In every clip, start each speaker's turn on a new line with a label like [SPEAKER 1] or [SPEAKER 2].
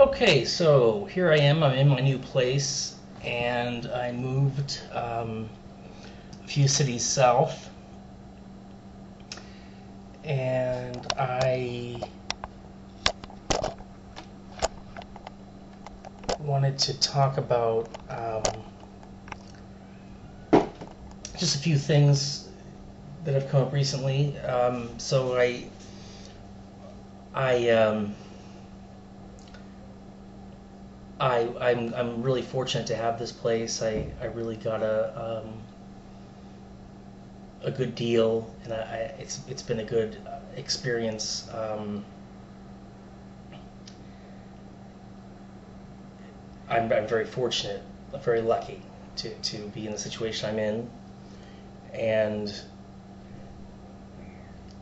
[SPEAKER 1] Okay, so here I am. I'm in my new place, and I moved a few cities south, and I wanted to talk about just a few things that have come up recently. I, I'm really fortunate to have this place. I really got a good deal, and it's been a good experience. I'm very fortunate, very lucky to be in the situation I'm in, and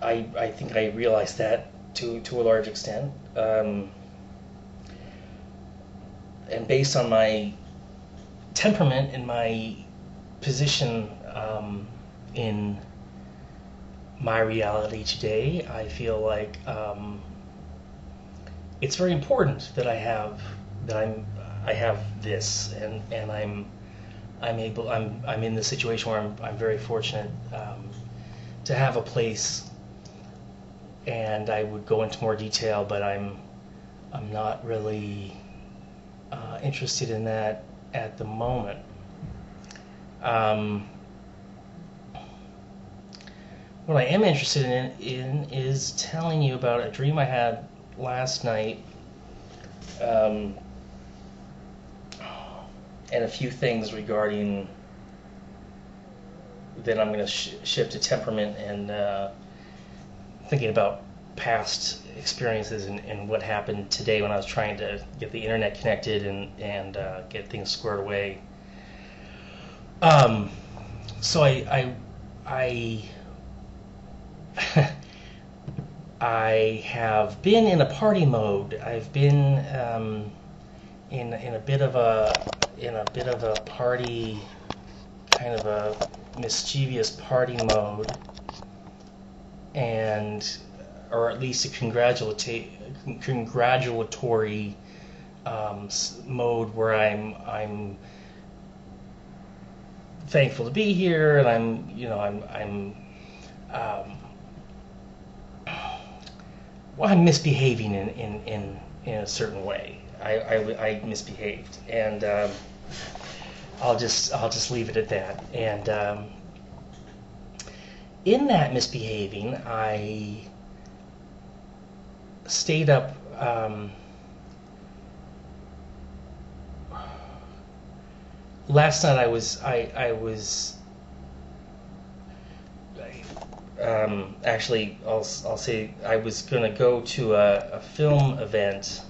[SPEAKER 1] I think I realized that to a large extent. And based on my temperament and my position in my reality today, I feel like it's very important that I have this, and I'm in the situation where I'm very fortunate to have a place, and I would go into more detail, but I'm not really interested in that at the moment. Um, what I am interested in is telling you about a dream I had last night, um, and a few things regarding that I'm going to shift to temperament and thinking about past experiences and what happened today when I was trying to get the internet connected and get things squared away. Um, so I I have been in a party mode. I've been in a bit of a party, kind of a mischievous party mode, and or at least a congratulatory mode where I'm thankful to be here, and um, I'm misbehaving in a certain way. I misbehaved, and I'll just leave it at that. And in that misbehaving, I stayed up. Last night I was actually I'll say I was going to go to a film event,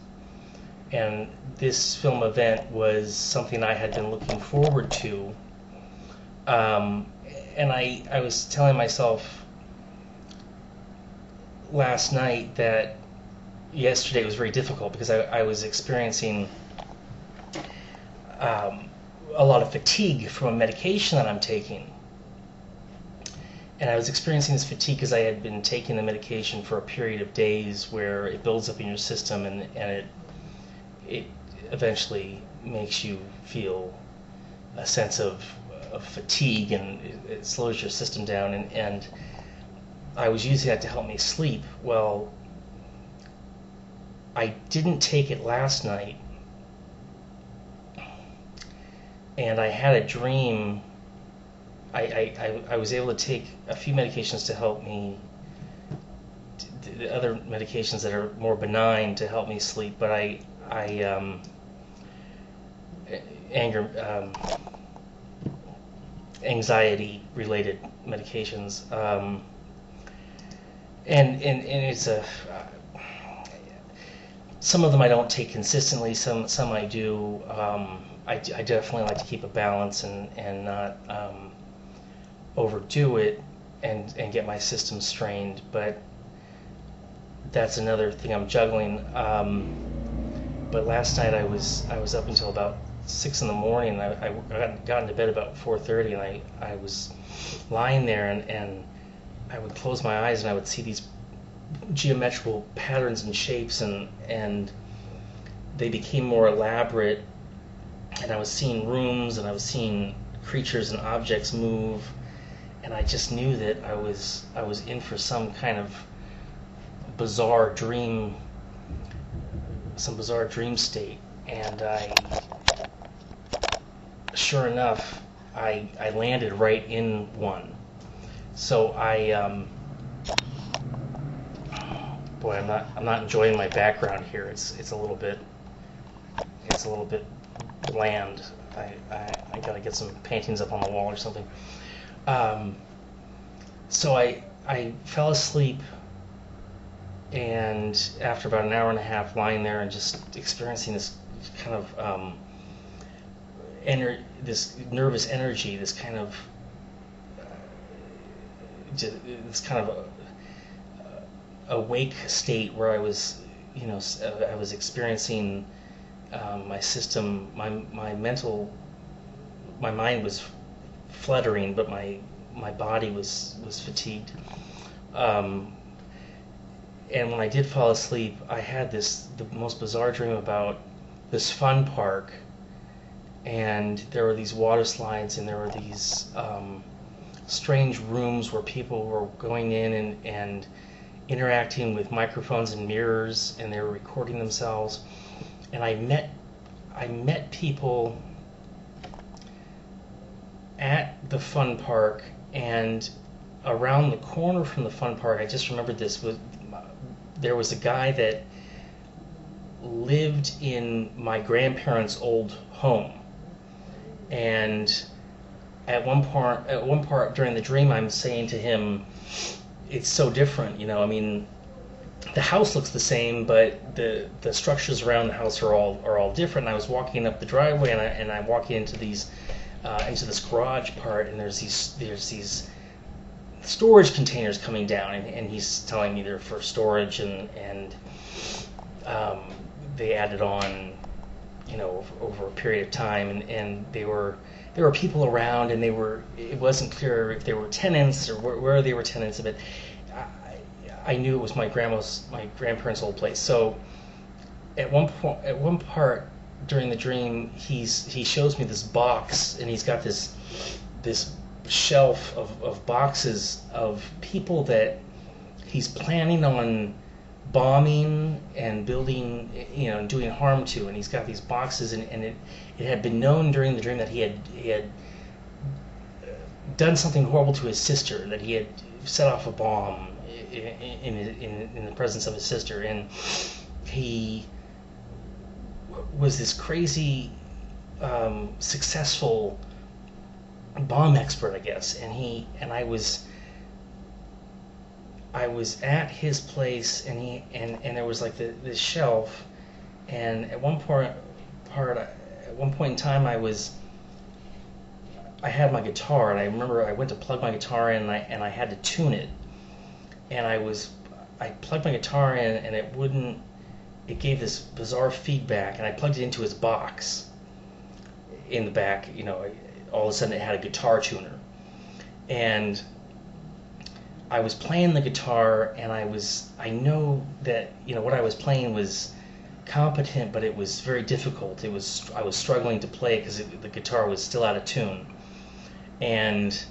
[SPEAKER 1] and this film event was something I had been looking forward to. Um, and I was telling myself last night that yesterday was very difficult because I was experiencing um, a lot of fatigue from a medication that I'm taking. And I was experiencing this fatigue because I had been taking the medication for a period of days where it builds up in your system, and it eventually makes you feel a sense of fatigue, and it slows your system down, and I was using that to help me sleep. Well, I didn't take it last night, and I had a dream. I was able to take a few medications to help me, the other medications that are more benign to help me sleep, but anger, anxiety related medications, and it's some of them I don't take consistently, some I do. I definitely like to keep a balance and not overdo it and get my system strained, but that's another thing I'm juggling. But last night I was up until about 6 in the morning. I got into bed about 4:30, and I was lying there, and I would close my eyes and I would see these geometrical patterns and shapes, and they became more elaborate, and I was seeing rooms, and I was seeing creatures and objects move, and I just knew that I was in for some kind of bizarre dream, state. And sure enough, I landed right in one. So boy, I'm not enjoying my background here. It's a little bit bland. I gotta get some paintings up on the wall or something. So I fell asleep, and after about an hour and a half lying there and just experiencing this kind of this nervous energy, this kind of awake state where I was, I was experiencing my system, my mind was fluttering, but my body was fatigued. And when I did fall asleep, I had the most bizarre dream about this fun park, and there were these water slides, and there were these strange rooms where people were going in and interacting with microphones and mirrors, and they were recording themselves. And I met people at the fun park, and around the corner from the fun park, I just remembered this, there was a guy that lived in my grandparents' old home. And at one part during the dream, I'm saying to him, it's so different, I mean, the house looks the same, but the structures around the house are all different. And I was walking up the driveway, and I'm walking into this garage part, and there's these storage containers coming down, and he's telling me they're for storage, and they added on, over a period of time, and there were people around, and it wasn't clear if they were tenants or where they were tenants of it. I knew it was my grandparents' old place. So at one part during the dream, he shows me this box, and he's got this shelf of boxes of people that he's planning on bombing and building, doing harm to. And he's got these boxes, and it had been known during the dream that he had done something horrible to his sister, that he had set off a bomb in the presence of his sister, and he was this crazy successful bomb expert, I guess. And I was at his place, and there was like this shelf, and at one point in time, I had my guitar, and I remember I went to plug my guitar in, and I had to tune it, and I plugged my guitar in, and it gave this bizarre feedback, and I plugged it into his box in the back. All of a sudden it had a guitar tuner, and I was playing the guitar, and I know that what I was playing was competent, but it was very difficult. I was struggling to play because the guitar was still out of tune. And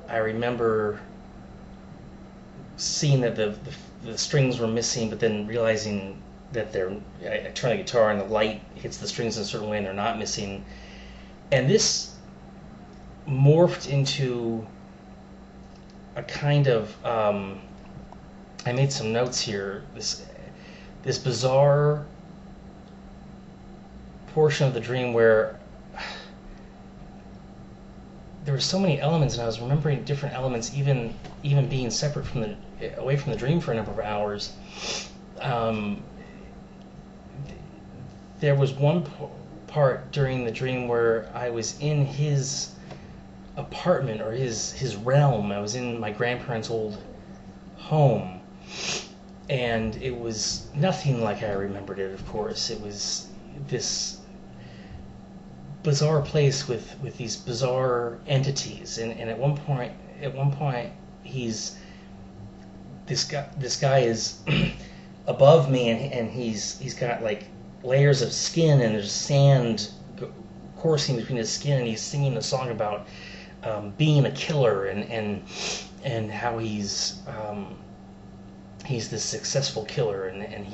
[SPEAKER 1] I remember seeing that the strings were missing, but then realizing that I turn the guitar and the light hits the strings in a certain way and they're not missing. And this morphed into a kind of, I made some notes here, this bizarre portion of the dream where there were so many elements, and I was remembering different elements, even being separate away from the dream for a number of hours. There was one part during the dream where I was in his apartment, or his realm. I was in my grandparents' old home, and it was nothing like I remembered it, of course. It was this bizarre place with these bizarre entities, and at one point this guy is above me, and he's got like layers of skin, and there's sand coursing between his skin, and he's singing a song about being a killer, and how he's this successful killer, and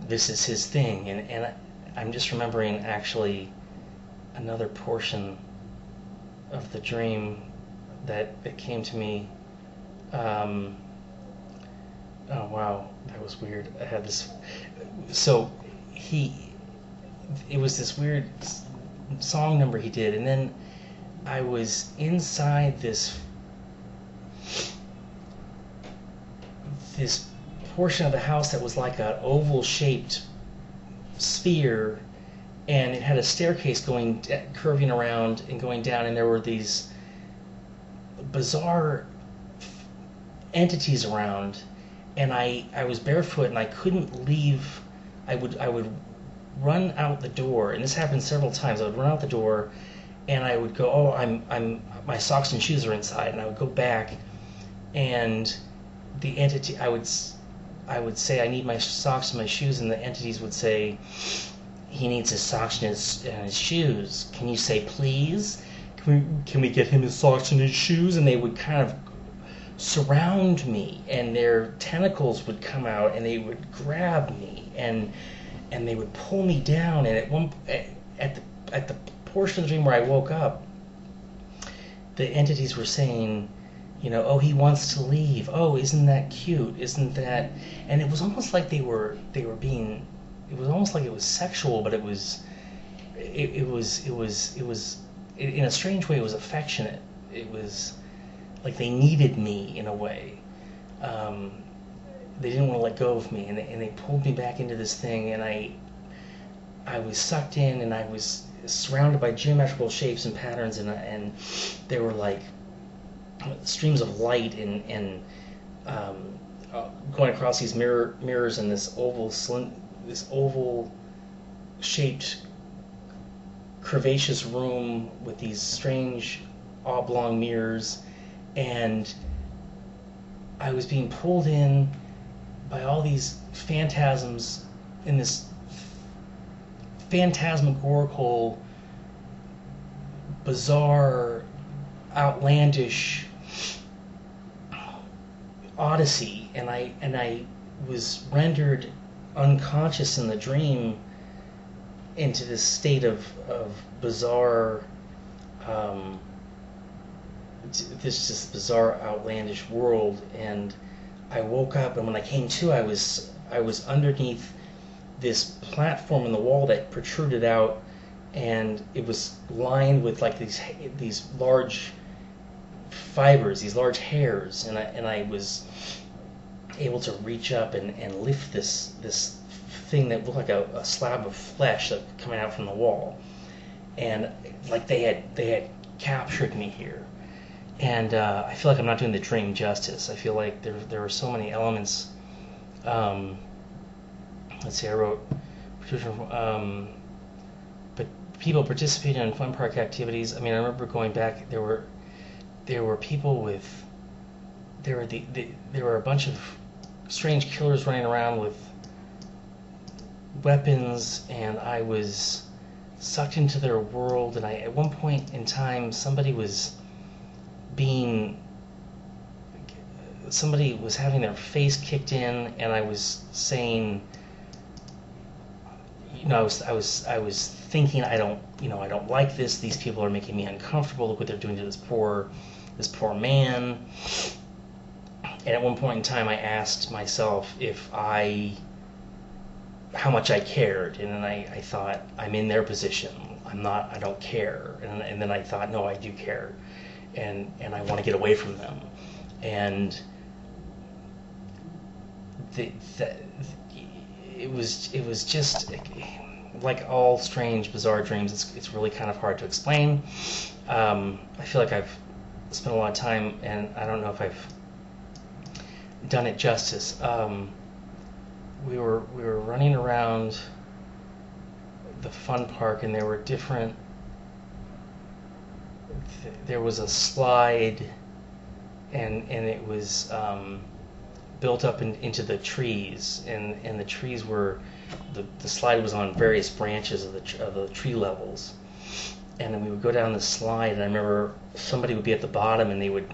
[SPEAKER 1] this is his thing, and I'm just remembering actually another portion of the dream that it came to me. Oh wow, that was weird. I had this. So it was this weird song number he did, and then I was inside this portion of the house that was like an oval-shaped sphere, and it had a staircase curving around and going down, and there were these bizarre entities around, and I was barefoot and I couldn't leave. I would run out the door, and this happened several times. I would run out the door, and I would go, oh, I'm my socks and shoes are inside, and I would go back, and the entity, I would say I need my socks and my shoes, and the entities would say he needs his socks and his shoes. Can you say please? Can we get him his socks and his shoes? And they would kind of surround me, and their tentacles would come out, and they would grab me, and they would pull me down. And at the portion of the dream where I woke up, the entities were saying, oh, he wants to leave. Oh, isn't that cute? Isn't that? And it was almost like they were being. It was almost like it was sexual, but it was in a strange way. It was affectionate. It was like they needed me in a way. They didn't want to let go of me, and they pulled me back into this thing, and I was sucked in, and I was surrounded by geometrical shapes and patterns, and there were like streams of light and going across these mirrors in this oval shaped curvaceous room with these strange oblong mirrors, and I was being pulled in by all these phantasms in this phantasmagorical, bizarre, outlandish odyssey, and I was rendered unconscious in the dream into this state of bizarre, this bizarre outlandish world. And I woke up, and when I came to, I was underneath this platform in the wall that protruded out, and it was lined with like these large fibers, these large hairs, and I was able to reach up and lift this thing that looked like a slab of flesh that coming out from the wall, and like they had captured me here. And I feel like I'm not doing the dream justice. I feel like there are so many elements. Let's see, I wrote, but people participating in fun park activities. I mean, I remember going back. There were people with. There were a bunch of strange killers running around with weapons, and I was sucked into their world. And at one point in time, somebody was having their face kicked in, and I was saying, I was thinking, I don't like this. These people are making me uncomfortable. Look what they're doing to this poor man. And at one point in time, I asked myself how much I cared, and then I thought, I'm in their position. I don't care. And then I thought, no, I do care, and I want to get away from them. And it was just like all strange, bizarre dreams. It's really kind of hard to explain. I feel like I've spent a lot of time, and I don't know if I've done it justice. We were running around the fun park, and there were different. There was a slide, and it was built up into the trees, and the trees were the slide was on various branches of the tree levels, and then we would go down the slide, and I remember somebody would be at the bottom, and they would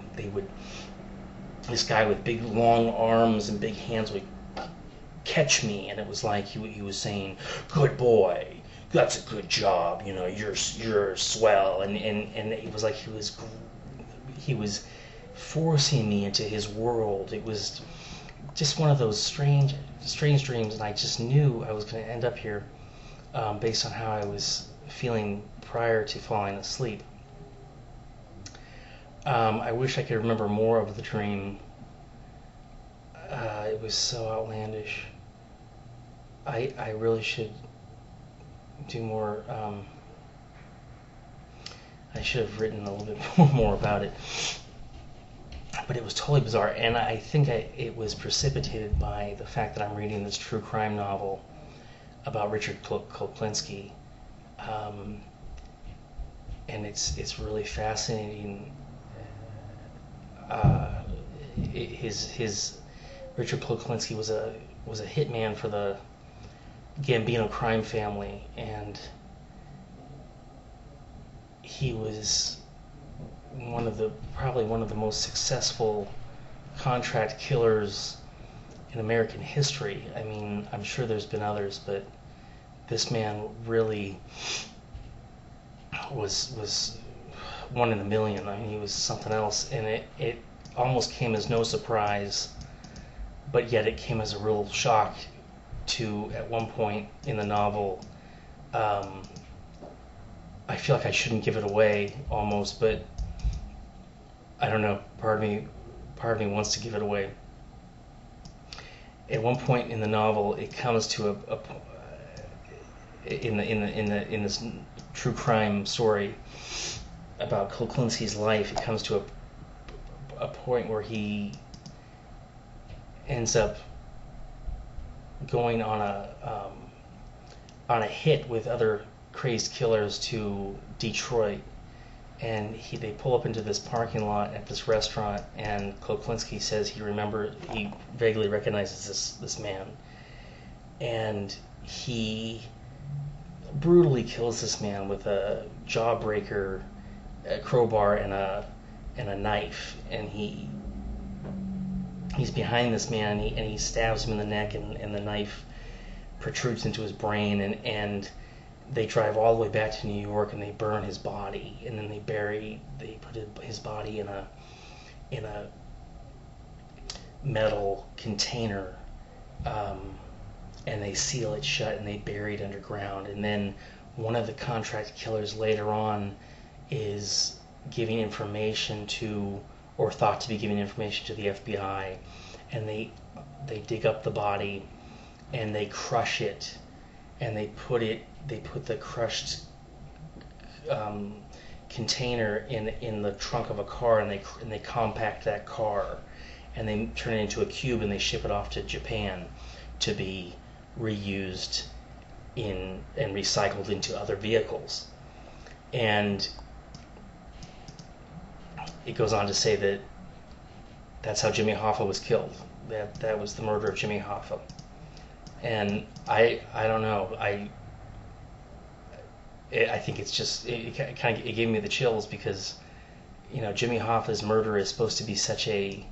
[SPEAKER 1] this guy with big long arms and big hands would catch me, and it was like he was saying, "Good boy, that's a good job, you know, you're swell," and it was like he was forcing me into his world. It was just one of those strange dreams, and I just knew I was going to end up here based on how I was feeling prior to falling asleep. I wish I could remember more of the dream. It was so outlandish. I really should do more. I should have written a little bit more about it. But it was totally bizarre, and I think it was precipitated by the fact that I'm reading this true crime novel about Richard Koplinski, and it's really fascinating. His Richard Koplinski was a hitman for the Gambino crime family, and he was probably one of the most successful contract killers in American history. I mean, I'm sure there's been others, but this man really was one in a million. I mean, he was something else, and it almost came as no surprise, but yet it came as a real shock to, at one point in the novel, I feel like I shouldn't give it away almost, but I don't know, part of me wants to give it away. At one point in the novel, it comes to in this true crime story about Koplinski's life, it comes to a point where he ends up going on a hit with other crazed killers to Detroit, and they pull up into this parking lot at this restaurant, and Koplinski says he vaguely recognizes this man, and he brutally kills this man with a jawbreaker, a crowbar, and a knife, and he's behind this man, and he stabs him in the neck, and the knife protrudes into his brain, and they drive all the way back to New York, and they burn his body, and then they put his body in a metal container, and they seal it shut, and they bury it underground. And then one of the contract killers later on is giving information to, or thought to be giving information to, the FBI, and they dig up the body, and they crush it, and they put the crushed container in the trunk of a car, and they compact that car, and they turn it into a cube, and they ship it off to Japan to be reused and recycled into other vehicles. And it goes on to say that that's how Jimmy Hoffa was killed. That was the murder of Jimmy Hoffa. And I don't know. I think it's just it gave me the chills, because Jimmy Hoffa's murder is supposed to be such a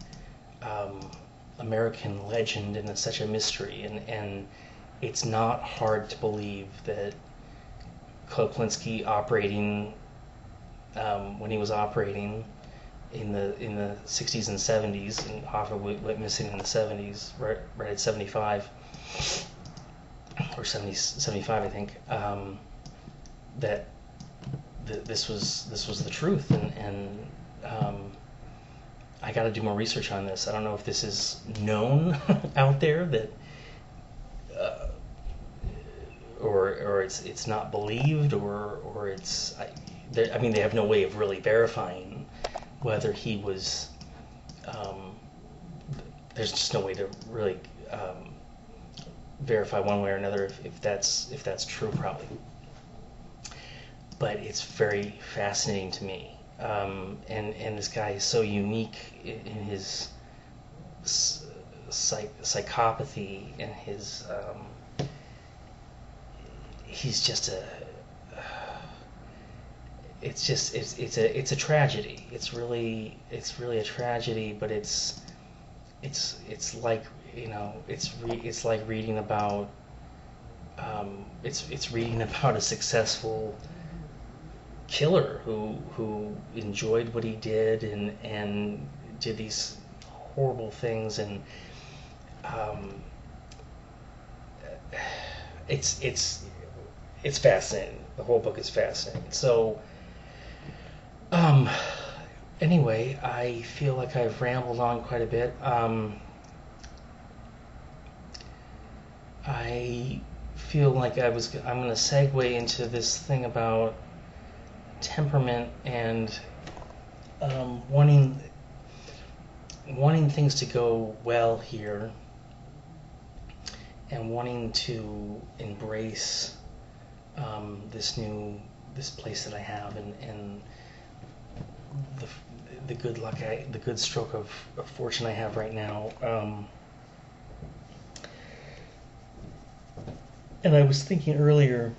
[SPEAKER 1] American legend and such a mystery, and it's not hard to believe that Koplinski when he was operating in the 60s and 70s, and Hoffa went missing in the 70s, right at 75 or 75, I think. That this was the truth, and I got to do more research on this. I don't know if this is known out there, that or it's not believed, or it's I mean, they have no way of really verifying whether he was. There's just no way to really verify one way or another if that's true, probably. But it's very fascinating to me, and this guy is so unique in his psychopathy and his he's just a it's a tragedy. It's really a tragedy, but it's like, it's like reading about it's reading about a successful killer who enjoyed what he did and did these horrible things, and um, it's fascinating. The whole book is fascinating. So um, anyway, I feel like I've rambled on quite a bit. I feel like I'm going to segue into this thing about temperament and wanting things to go well here, and wanting to embrace this place that I have, and the good luck, the good stroke of fortune I have right now. And I was thinking earlier.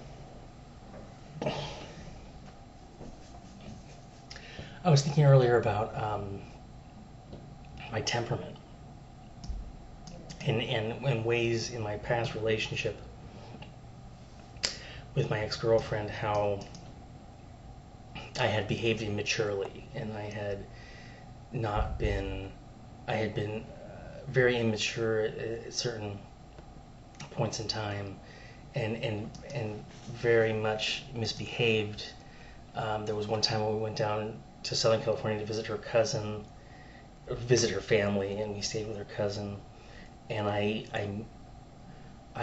[SPEAKER 1] About my temperament, and ways in my past relationship with my ex-girlfriend, how I had behaved immaturely, and I had been very immature at certain points in time, and very much misbehaved. There was one time when we went down to Southern California to visit her family, and we stayed with her cousin, and I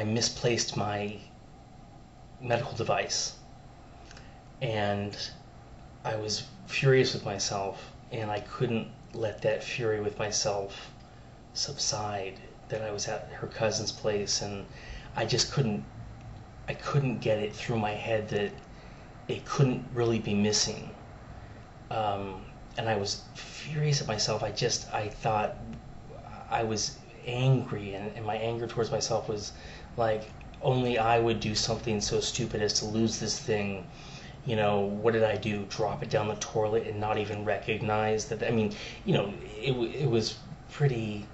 [SPEAKER 1] misplaced my medical device, and I was furious with myself, and I couldn't let that fury with myself subside. That I was at her cousin's place, and I couldn't get it through my head that it couldn't really be missing. And I was furious at myself. I thought I was angry, and my anger towards myself was like, only I would do something so stupid as to lose this thing. What did I do? Drop it down the toilet and not even recognize that? I mean, it was pretty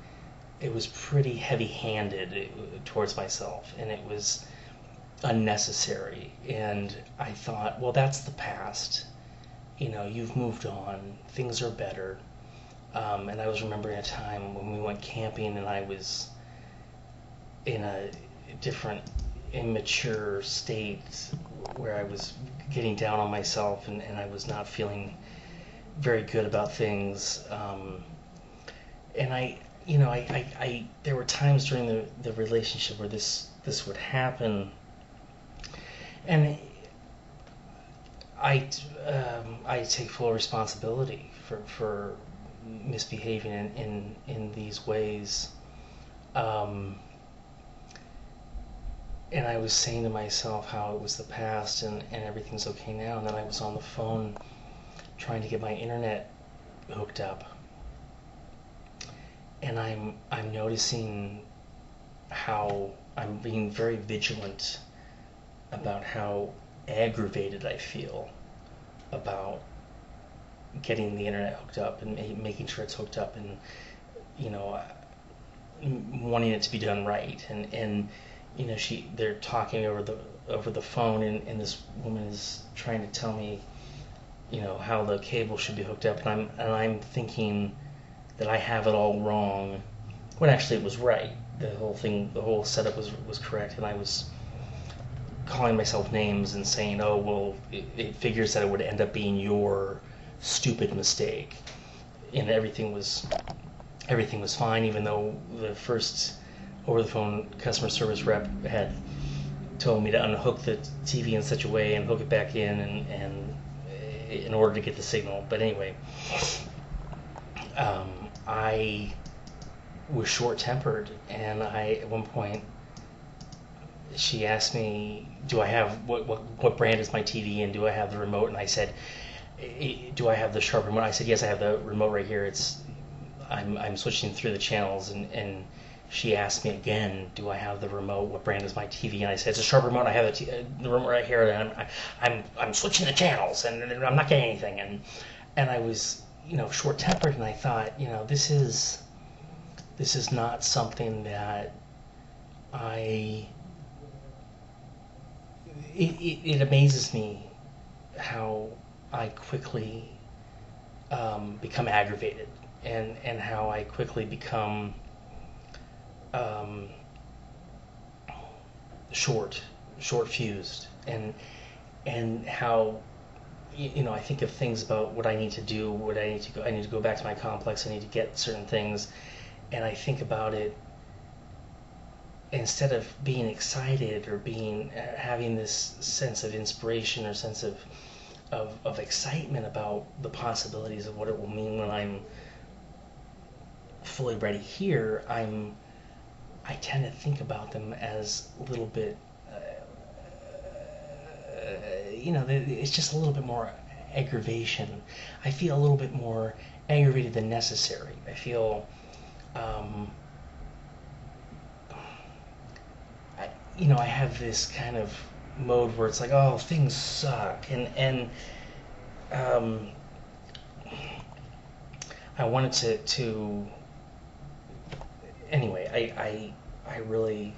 [SPEAKER 1] heavy-handed towards myself, and it was unnecessary. And I thought, well, that's the past. You've moved on. Things are better. And I was remembering a time when we went camping, and I was in a different immature state where I was getting down on myself, and I was not feeling very good about things. And there were times during the relationship where this would happen, and I take full responsibility for misbehaving in these ways. And I was saying to myself how it was the past, and everything's okay now. And then I was on the phone trying to get my internet hooked up, and I'm noticing how I'm being very vigilant about how aggravated I feel about getting the internet hooked up and making sure it's hooked up, and wanting it to be done right. And they're talking over the phone, and this woman is trying to tell me how the cable should be hooked up, and I'm thinking that I have it all wrong, when actually it was right. The whole setup was correct, and I was calling myself names and saying, oh, well, it figures that it would end up being your stupid mistake, and everything was fine, even though the first over-the-phone customer service rep had told me to unhook the TV in such a way and hook it back and in order to get the signal. But anyway, I was short-tempered, and at one point she asked me, do I have what brand is my TV, and do I have the remote? And I said, do I have the sharp remote? I said, yes, I have the remote right here. I'm switching through the channels, and she asked me again, "Do I have the remote? What brand is my TV?" And I said, "It's a Sharp remote. I have the remote right here, and I'm switching the channels, and I'm not getting anything." And I was, short-tempered, and I thought, this is not something that I. It amazes me how I quickly become aggravated, and how I quickly become um, short fused, and how I think of things about what I need to do, I need to go back to my complex, I need to get certain things, and I think about it instead of being excited or having this sense of inspiration or sense of excitement about the possibilities of what it will mean when I'm fully ready here. I tend to think about them as a little bit, it's just a little bit more aggravation. I feel a little bit more aggravated than necessary. I feel, I have this kind of mode where it's like, oh, things suck, and um, I wanted to anyway. I really.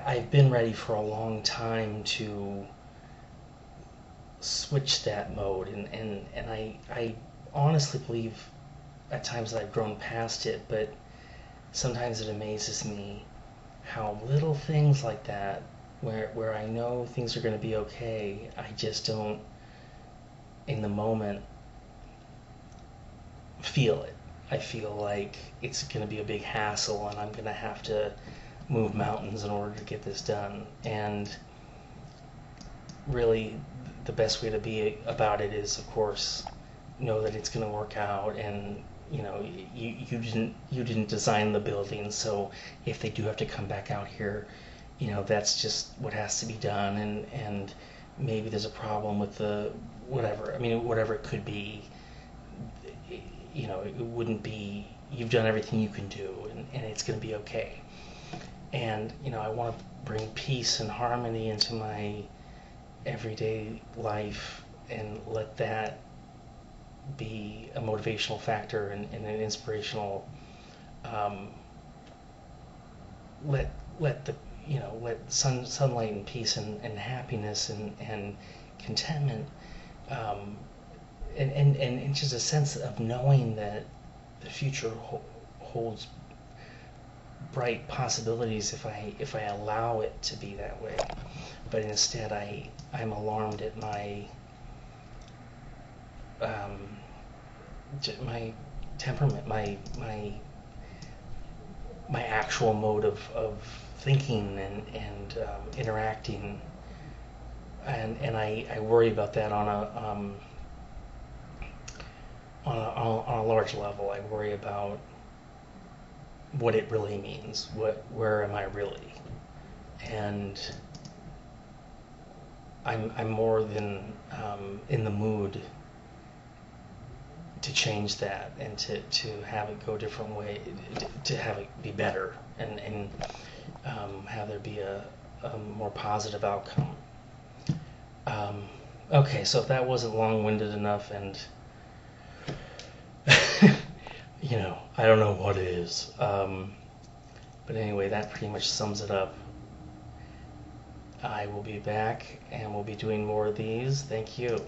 [SPEAKER 1] I've been ready for a long time to switch that mode, and I honestly believe at times that I've grown past it, but sometimes it amazes me how little things like that, where I know things are going to be okay, I just don't, in the moment, feel it. I feel like it's going to be a big hassle, and I'm going to have to move mountains in order to get this done. And really, the best way to be about it is, of course, know that it's going to work out, and you didn't design the building, so if they do have to come back out here, that's just what has to be done, and maybe there's a problem with the whatever. I mean, whatever it could be, it wouldn't be. You've done everything you can do, and it's going to be okay. And I want to bring peace and harmony into my everyday life, and let that be a motivational factor and an inspirational. Let the let sunlight and peace and happiness and contentment, and just a sense of knowing that the future holds bright possibilities if I allow it to be that way. But instead, I'm alarmed at my temperament, my actual mode of thinking and interacting, and I worry about that on a large level. I worry about what it really means. Where am I really? And I'm more than in the mood to change that, and to have it go a different way, to have it be better, and have there be a more positive outcome. Okay, so if that wasn't long-winded enough, and I don't know what it is. But anyway, that pretty much sums it up. I will be back, and we'll be doing more of these. Thank you.